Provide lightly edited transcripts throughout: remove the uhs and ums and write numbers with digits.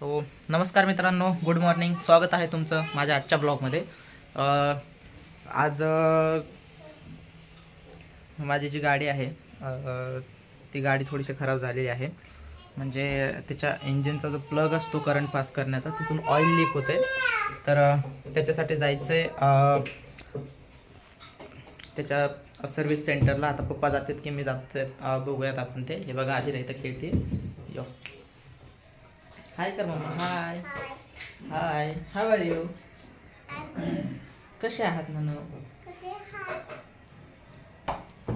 So नमस्कार मित्रांनो, good morning. स्वागत आहे तुमचं माझ्या आजच्या ब्लॉगमध्ये. आज माझी जी गाडी आहे ती गाडी थोडीशी खराब झालेली आहे. म्हणजे त्याच्या इंजिनचा जो प्लग असतो करंट पास करण्याचा, तिथून ऑइल लीक होते. तर त्याच्यासाठी जायचं आहे त्याच्या सर्व्हिस सेंटरला. आता पप्पा जातात की मी जातो, बघूयात आपण ते. हे बघा, आधी राहतं खेळते. यो हाय कर मम्मा. Hi hi, how are you? कसे आहात म्हणू?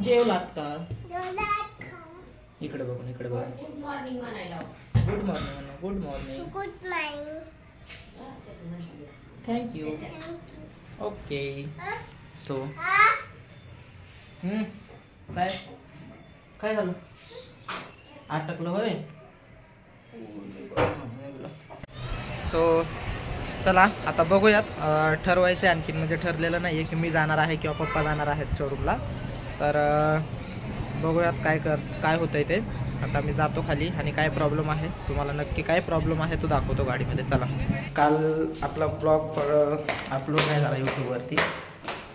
जेवलात का? इकडे बघून, इकडे बघून. गुड मॉर्निंग म्हणायला. गुड मॉर्निंग म्हणा. Good morning. Good morning. Thank you. Okay. So काय काय झालं? अटकलं होय? सो चला आता बघूयात. ठरवायचं आहे आणखीन, म्हणजे ठरलेलं नाही आहे की मी जाणार आहे किंवा पप्पा जाणार आहेत शोरूमला. तर बघूयात काय होतंय ते. आता मी जातो खाली आणि काय प्रॉब्लेम आहे, तुम्हाला नक्की काय प्रॉब्लेम आहे तो दाखवतो गाडीमध्ये. चला. काल आपला ब्लॉग अपलोड नाही झाला यूट्यूबवरती,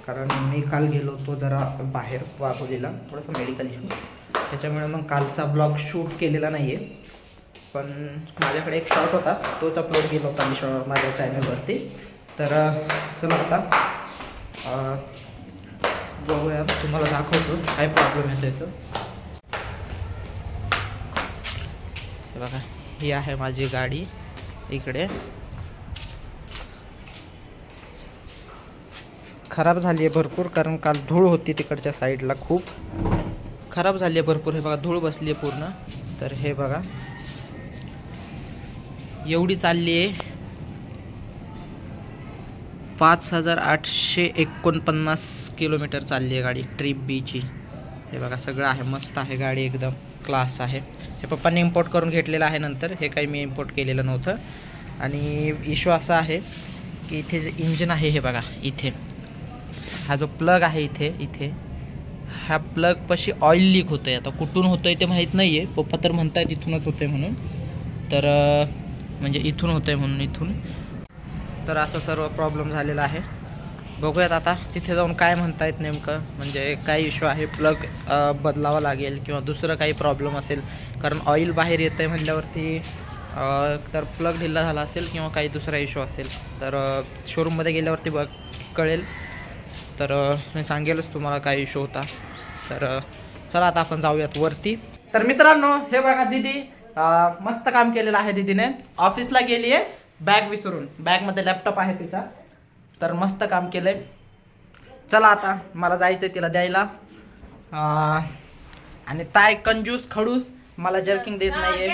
कारण मी काल गेलो होतो जरा बाहेर वाघोलीला, थोडंसं मेडिकल इश्यू. त्याच्यामुळे मग कालचा ब्लॉग शूट केलेला नाही आहे. पण माझ्याकडे एक शॉट होता, तोच अपलोड केला होता मी माझ्या चॅनलवरती. तर चला आता बघूया, तुम्हाला दाखवतो काय प्रॉब्लेम येतो. हे बघा, ही आहे माझी गाडी. इकडे खराब झाली आहे भरपूर, कारण काल धूळ होती तिकडच्या साईडला, खूप खराब झाली आहे भरपूर. हे बघा, धूळ बसली आहे पूर्ण. तर हे बघा, एवढी चालली आहे 5849 किलोमीटर चालली आहे गाडी, ट्रिप बीची. हे बघा, सगळं आहे, मस्त आहे गाडी, एकदम क्लास आहे. हे पप्पांनी इम्पोर्ट करून घेतलेलं आहे नंतर, हे काही मी इम्पोर्ट केलेलं नव्हतं. आणि इश्यू असा आहे की इथे जे इंजिन आहे, हे बघा इथे हा जो प्लग आहे इथे ह्या प्लगपाशी ऑइल लीक होतं आहे. आता कुठून होतं आहे ते माहीत नाही आहे, पप्पा तर म्हणतायत इथूनच होतं आहे म्हणून. तर म्हणजे इथून होतं आहे म्हणून, इथून. तर असं सर्व प्रॉब्लेम झालेला आहे. बघूयात आता तिथे जाऊन काय म्हणतायत नेमकं, म्हणजे काय इश्यू आहे, प्लग बदलावा लागेल किंवा दुसरं काही प्रॉब्लेम असेल. कारण ऑइल बाहेर येतं आहे म्हटल्यावरती तर प्लग ढिल्ला झाला असेल किंवा काही दुसरा इश्यू असेल. तर शोरूममध्ये गेल्यावरती कळेल. तर मी सांगेलच तुम्हाला काय इश्यू होता. तर चला आता आपण जाऊयात वरती. तर मित्रांनो, हे बघा, दीदी मस्त काम केलेलं आहे. दीदीने ऑफिसला गेली आहे बॅग विसरून, बॅगमध्ये लॅपटॉप आहे तिचा. तर मस्त काम केलंय. चला आता मला जायचंय तिला द्यायला. आणि ताय कंजूस खडूस मला जर्किंग देत नाहीये.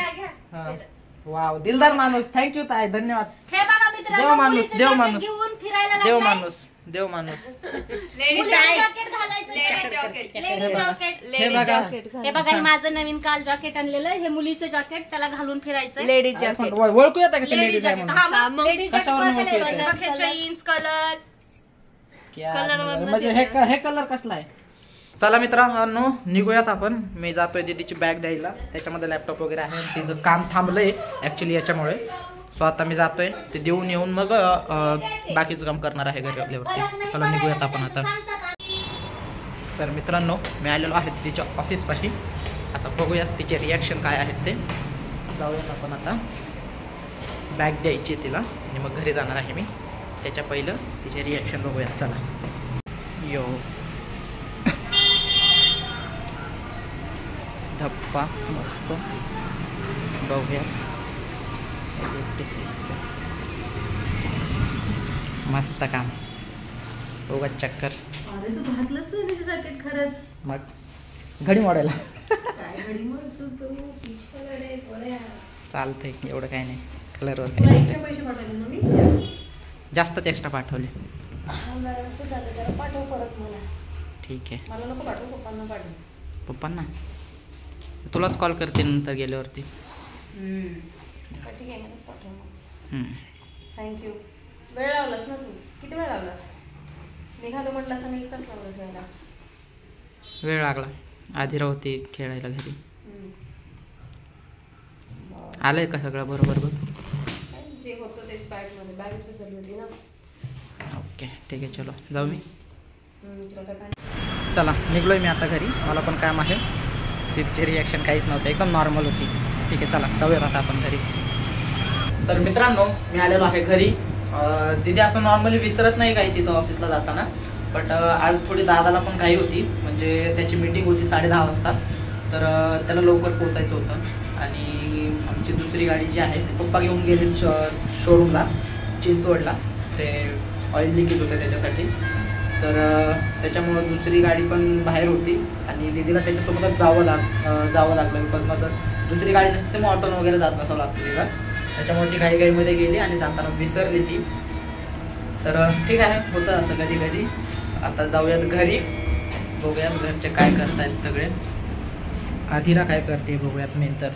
वाव, दिलदार माणूस. थँक्यू ताय, धन्यवाद. देव माणूस, देव माणूस, देव माणूस, देव माणूस. हे बघा, माझं नवीन काल जॅकेट आणलेलं, हे मुलीचं जॅकेट, त्याला घालून फिरायचं. लेडीज जॅकेट ओळखू येतं का लेडीज आहे म्हणून? जीन्स कलर म्हणजे हे कलर कसला आहे? चला मित्रांनो, निघूयात आपण. मी जातोय दीदीची बॅग द्यायला, त्याच्यामध्ये लॅपटॉप वगैरे आहे. तिचं काम थांबलंय ऍक्च्युली याच्यामुळे. सो आता मी जातोय, ते देऊन येऊन मग बाकीचं काम करणार आहे घरी आल्यावरती. चला निघूयात आपण आता. तर मित्रांनो, मी आलेलो आहे तिच्या ऑफिसपाशी. आता बघूयात तिचे रिॲक्शन काय आहेत ते. जाऊयात आपण आता. बॅग द्यायची आहे तिला आणि मग घरी जाणार आहे मी. त्याच्या पहिलं तिचे रिॲक्शन बघूयात. चला. यो धप्पा मस्त, बघूयात. मस्त काम, उगाच चक्कर. अरे तू घातलं सोनीचं जॅकेट खरंच. मग घडी मोडायला चालतंय, एवढं काय नाही. कलरवर काय पैसे पाठवले ना मी. जास्तच एक्स्ट्रा पाठवले. पाठव परत मला. ठीक आहे. मला नको पाठवू, पप्पांना पाठव. पप्पांना तुलाच कॉल करते नंतर गेल्यावरती. ठीक आहे, मलाच पाठव. थँक्यू. वेळ लावलास ना तू? किती वेळ लावलास? निघालो म्हटलं असं, 1 तास लावलास यायला. वेळ लागला, आधी राहते खेळायला घरी. आलंय का सगळं बरोबर? बघ बॅगमध्ये बॅगच विसरली होती ना. ओके ठीक आहे, चलो जाऊ मी. तुला काय पाहिजे? चला निघलोय मी आता घरी, मला पण काम आहे. तिची रिॲक्शन काहीच नव्हतं, एकदम नॉर्मल होती. ठीक आहे चला जाऊयात आता आपण घरी. तर मित्रांनो मी आलेलो आहे घरी. तिथे असं नॉर्मली विसरत नाही काही तिचं ऑफिसला जाताना, बट आज थोडी दादाला पण घाई होती, म्हणजे त्याची मीटिंग होती 10:30 वाजता. तर त्याला लवकर पोचायचं होतं आणि आमची दुसरी गाडी जी आहे ती पप्पा घेऊन गेले शोरूमला चिंचवडला. ते ऑइल लिकेज होतं त्याच्यासाठी, तर त्याच्यामुळं दुसरी गाडी पण बाहेर होती आणि दीदीला त्याच्यासोबतच जावं लागलं. बिकॉज मग दुसरी गाडी नसते मग ऑटोन वगैरे जात बसावं लागतं तिला. त्याच्यामुळे ती घाईघाईमध्ये गेली आणि जाताना विसरली ती. तर ठीक आहे, होतं असं कधी कधी. आता जाऊयात घरी, बघूयात घरचे काय करतायत सगळे. आधिरा काय करते बघूयात मेन तर.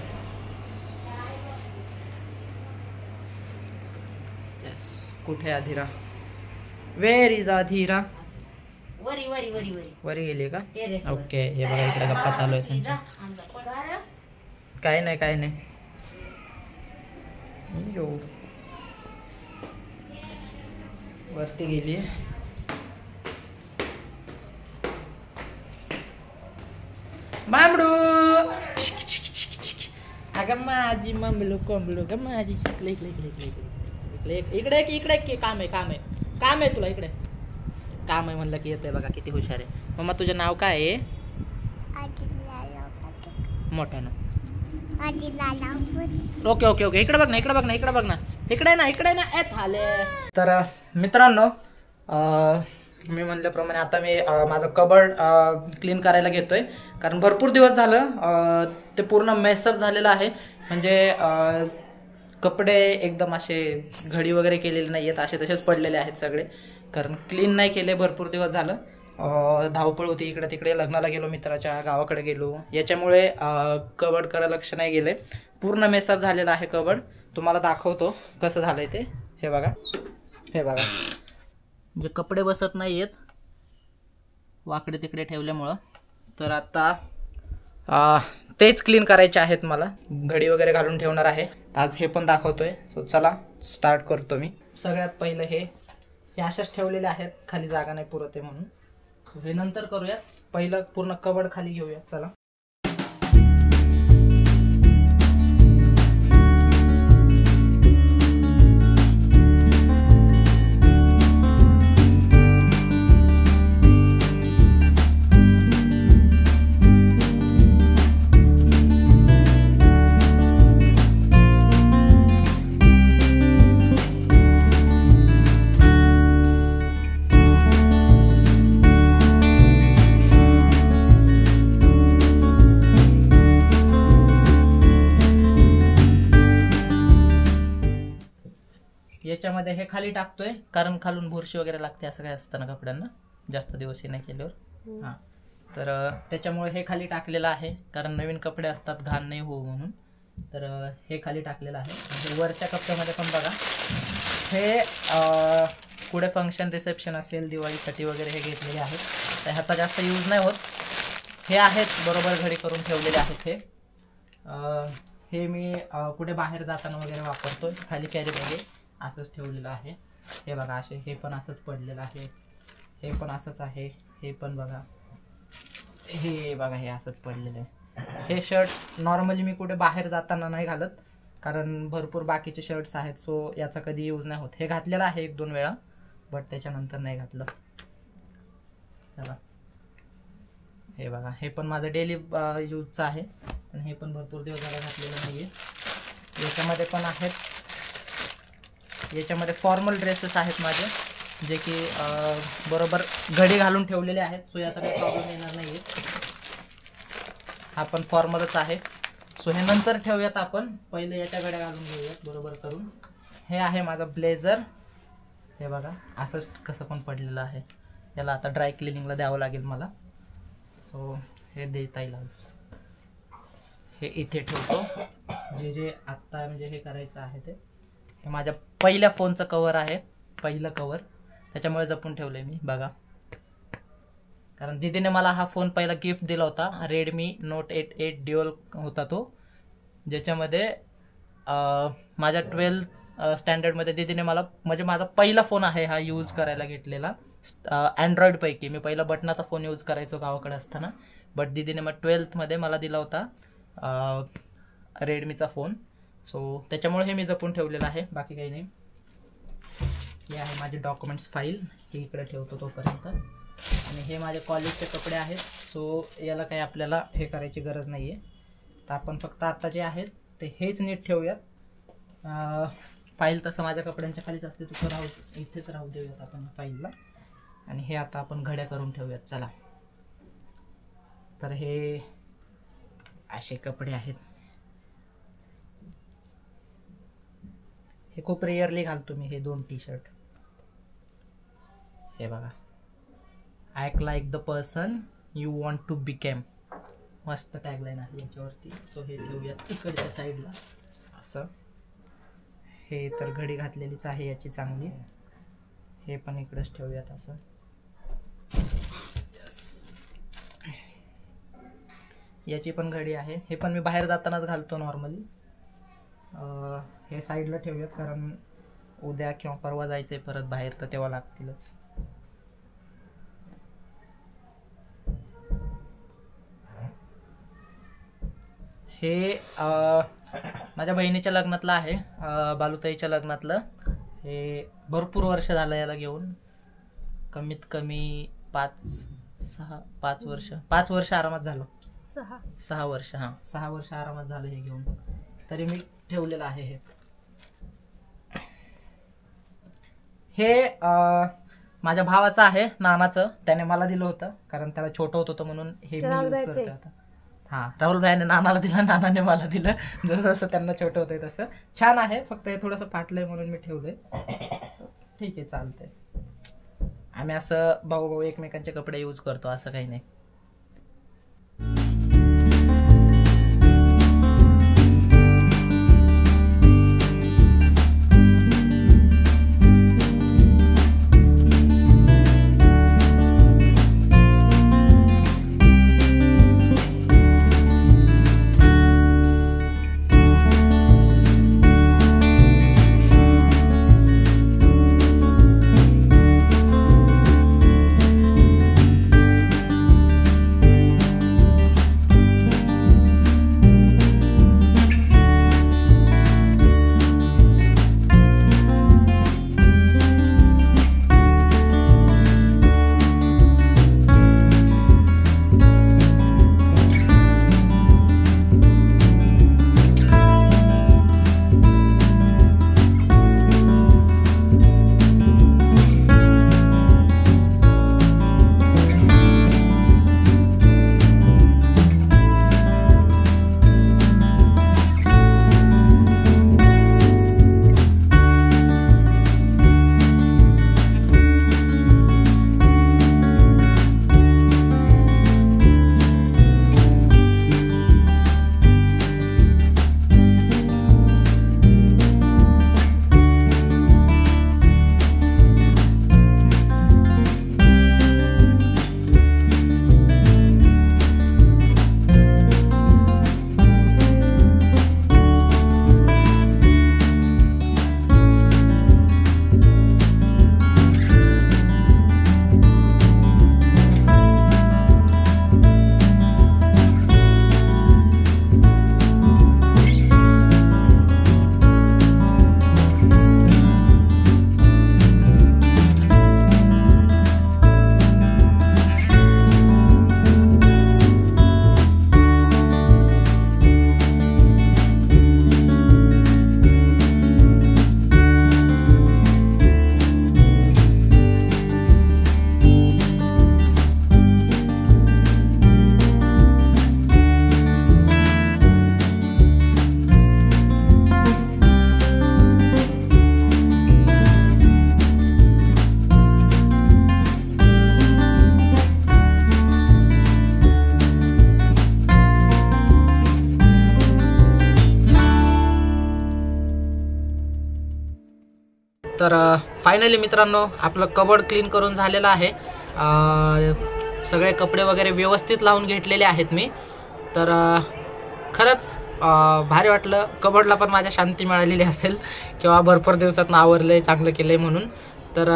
येस, कुठे आधिरा? वेर इज आधिरा? वरी वरी वरी वरी वरी गेली का? ओके, हे बघा इकडे गप्पा चालू आहेत त्यांच्या. काय नाही काय नाही. यो वरती गेली. बांबडू अगं माझी मम्बलू कोंबलू ग माझी. इकडे इकडे इकडे इकडे इकडे इकडे इकडे इकडे काम आहे तुला. इकडे काम आहे म्हणलं की येतंय. बघा किती हुशार आहे. मम्मा तुझं नाव काय आहे? मोठ्यानं. ओके ओके ओके, इकडे बघ ना इकडे बघ ना इकडे बघ ना इकडे ना थाले. तर मित्रांनो मी म्हणल्याप्रमाणे आता मी माझं कबर्ड क्लीन करायला घेतोय, कारण भरपूर दिवस झालं ते पूर्ण मेसअप झालेलं आहे. म्हणजे कपडे एकदम असे घडी वगैरे केलेले नाही आहेत, असे तसेच पडलेले आहेत सगळे, कारण क्लीन नाही केले भरपूर दिवस झालं. धावपळ होती इकडे तिकडे, लग्नाला गेलो मित्राच्या, गावाकडे गेलो, याच्यामुळे कबर्ड करायला लक्ष नाही गेले. पूर्ण मेसअप झालेला आहे कबर्ड. तुम्हाला दाखवतो कसं झालंय ते. हे बघा म्हणजे कपडे बसत नाही आहेत वाकडे तिकडे ठेवल्यामुळं. तर आता तेच क्लीन करायचे आहेत मला. घडी वगैरे घालून ठेवणार आहे आज, हे पण दाखवतोय. सो चला स्टार्ट करतो मी. सगळ्यात पहिलं हे अशाच ठेवलेले आहेत, खाली जागा नाही पुरत आहे म्हणून. हे नंतर करूयात, पहिलं पूर्ण कबर्ड खाली घेऊयात. चला याच्यामध्ये हे खाली टाकतोय, कारण खालून बुरशी वगैरे लागते असं काय असतं ना कपड्यांना, जास्त दिवस हे नाही केल्यावर. हां, तर त्याच्यामुळे हे खाली टाकलेलं आहे, कारण नवीन कपडे असतात घाण नाही हो म्हणून. तर हे खाली टाकलेलं आहे. म्हणजे वरच्या कप्प्यामध्ये पण बघा, हे पुढे फंक्शन रिसेप्शन असेल दिवाळीसाठी वगैरे हे घेतलेले आहेत. तर ह्याचा जास्त यूज नाही होत. हे आहेत बरोबर घडी करून ठेवलेले आहेत. हे मी कुठे बाहेर जाताना वगैरे वापरतो. खाली कॅरी बॅग असंच ठेवलेलं आहे. हे बघा असे, हे पण असंच पडलेलं आहे, हे पण असंच आहे, हे पण बघा, हे बघा हे असंच पडलेलं आहे. हे शर्ट नॉर्मली मी कुठे बाहेर जाताना नाही घालत, कारण भरपूर बाकीचे शर्ट्स आहेत, सो याचा कधी यूज नाही होत. हे घातलेलं आहे 1-2 वेळा, बट त्याच्यानंतर नाही घातलं. चला हे बघा, हे पण माझं डेली यूजचं आहे, पण हे पण भरपूर दिवस झाला घातलेलं नाही आहे. याच्यामध्ये पण आहेत, याच्यामध्ये फॉर्मल ड्रेसेस आहेत माझे, जे की बरोबर घडी घालून ठेवलेले आहेत, सो याचा काही प्रॉब्लेम येणार नाही आहे. हा पण फॉर्मलच आहे. सो हे नंतर ठेवूयात आपण, पहिले याच्या घड्या घालून घेऊयात बरोबर करून. हे आहे माझं ब्लेझर. हे बघा असंच कसं पण पडलेलं आहे, याला आता ड्राय क्लिनिंगला द्यावं लागेल मला. सो हे देता येईल आज. हे इथे ठेवतो, जे आत्ता म्हणजे हे करायचं आहे ते. हे माझ्या पहिल्या फोनचं कवर आहे, पहिलं कवर, त्याच्यामुळे जपून ठेवलं आहे मी. बघा, कारण दीदीने मला हा फोन पहिला गिफ्ट दिला होता. Redmi Note 8 ड्युअल होता तो, ज्याच्यामध्ये माझ्या स्टँडर्डमध्ये दीदीने मला, म्हणजे माझा पहिला फोन आहे हा यूज करायला घेतलेला अँड्रॉइडपैकी. मी पहिला बटनाचा फोन यूज करायचो गावाकडे असताना, बट दीदीने मग 12th मला दिला होता रेडमीचा फोन. सो त्याच्यामुळे हे मी जपून ठेवलेलं आहे, बाकी काही नाही. हे आहे माझे डॉक्युमेंट्स फाईल, हे इकडे ठेवतो तोपर्यंत. आणि हे माझे कॉलेजचे कपडे आहेत. सो याला काही आपल्याला हे करायची गरज नाही आहे. तर आपण फक्त आता जे आहेत ते हेच नीट ठेवूयात. फाईल तसं माझ्या कपड्यांच्या खालीच असते, तो इथेच राहू देऊयात आपण फाईलला. आणि हे आता आपण घड्या करून ठेवूयात. चला, तर हे असे कपडे आहेत. हे खूप रेअरली घालतो मी, हे 2 टी-शर्ट. हे बघा, act like the person you want to become, मस्त टॅगलाईन आहे याच्यावरती. सो हे ठेवूयात इकडच्या साईडला असं. हे तर घडी घातलेलीच आहे याची चांगली, हे पण इकडेच ठेवूयात असं. याची पण घडी आहे, हे पण मी बाहेर जातानाच घालतो नॉर्मली. हे साईडला ठेवूयात, कारण उद्या किंवा परवा जायचंय परत बाहेर, तर तेव्हा लागतीलच. हे माझ्या बहिणीच्या लग्नातलं आहे, बालुताईच्या लग्नातलं. हे भरपूर वर्ष झालं याला घेऊन, कमीत कमी 5 वर्ष आरामात झालं. 6 वर्ष, हां 6 वर्ष आरामात झालं हे घेऊन, तरी मी ठेवलेलं आहे. हे माझ्या भावाचं आहे, नानाचं. त्याने मला दिलं होतं, कारण त्याला छोटं होतं म्हणून हे मी यूज करतोय आता. हां, राहुल भाईने नानाला दिलं, नानाने मला दिलं. जसं जसं त्यांना छोटं होतंय तसं. छान आहे, फक्त हे थोडंसं फाटलंय म्हणून मी ठेवलंय. ठीक आहे, चालतंय. आम्ही असं भाऊ एकमेकांचे कपडे यूज करतो, असं काही नाही. तर फायनली मित्रांनो आपलं कबोर्ड क्लीन करून झालेलं आहे. सगळे कपडे वगैरे व्यवस्थित लावून घेतलेले आहेत मी. तर खरंच भारी वाटलं. कबडला पण माझ्या शांती मिळालेली असेल किंवा भरपूर दिवसात आवरलं चांगलं केलं म्हणून. तर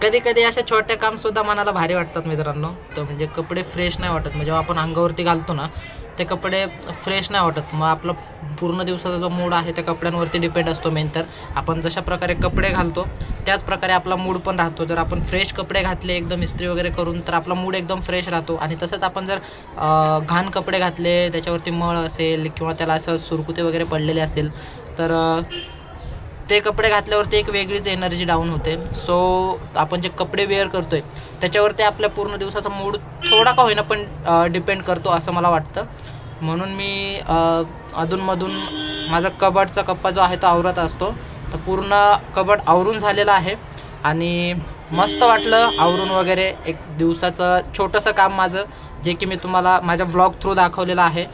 कधी कधी अशा छोट्या कामसुद्धा मनाला भारी वाटतात मित्रांनो. तर म्हणजे कपडे फ्रेश नाही वाटत, जेव्हा आपण अंगावरती घालतो ना ते कपडे फ्रेश नाही वाटत. मग आपला पूर्ण दिवसाचा जो मूड आहे त्या कपड्यांवरती डिपेंड असतो. मेन तर आपण जशा प्रकारे कपडे घालतो त्याच प्रकारे आपला मूड पण राहतो. जर आपण फ्रेश कपडे घातले एकदम इस्त्री वगैरे करून तर आपला मूड एकदम फ्रेश राहतो. आणि तसंच आपण जर घाण कपडे घातले, त्याच्यावरती मळ असेल किंवा त्याला असं सुरकुते वगैरे पडलेले असेल तर ते कपडे घातल्यावरती एक वेगळीच एनर्जी डाऊन होते. सो आपण जे कपडे वेअर करतोय त्याच्यावरती आपल्या पूर्ण दिवसाचा मूड थोडा का होईना पण डिपेंड करतो असं मला वाटतं. म्हणून मी अधूनमधून माझा कबडचा कप्पा जो आहे तो आवरत असतो. तर पूर्ण कबड आवरून झालेला आहे आणि मस्त वाटलं आवरून वगैरे. एक दिवसाचं छोटंसं काम माझं जे की मी तुम्हाला माझ्या व्लॉग थ्रू दाखवलेलं आहे.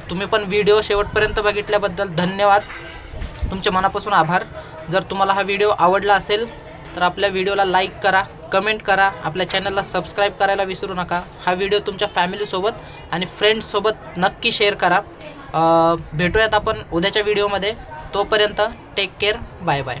तुम्ही पण व्हिडिओ शेवटपर्यंत बघितल्याबद्दल धन्यवाद, तुमचे मनापासून आभार. जर तुम्हाला हा व्हिडिओ आवडला असेल तर आपल्या व्हिडिओला लाईक करा, कमेंट करा, आपल्या चॅनलला सबस्क्राईब करायला विसरू नका. हा व्हिडिओ तुमच्या फॅमिलीसोबत आणि फ्रेंड्ससोबत नक्की शेअर करा. भेटूयात आपण उद्याच्या व्हिडिओमध्ये. तोपर्यंत टेक केअर, बाय बाय.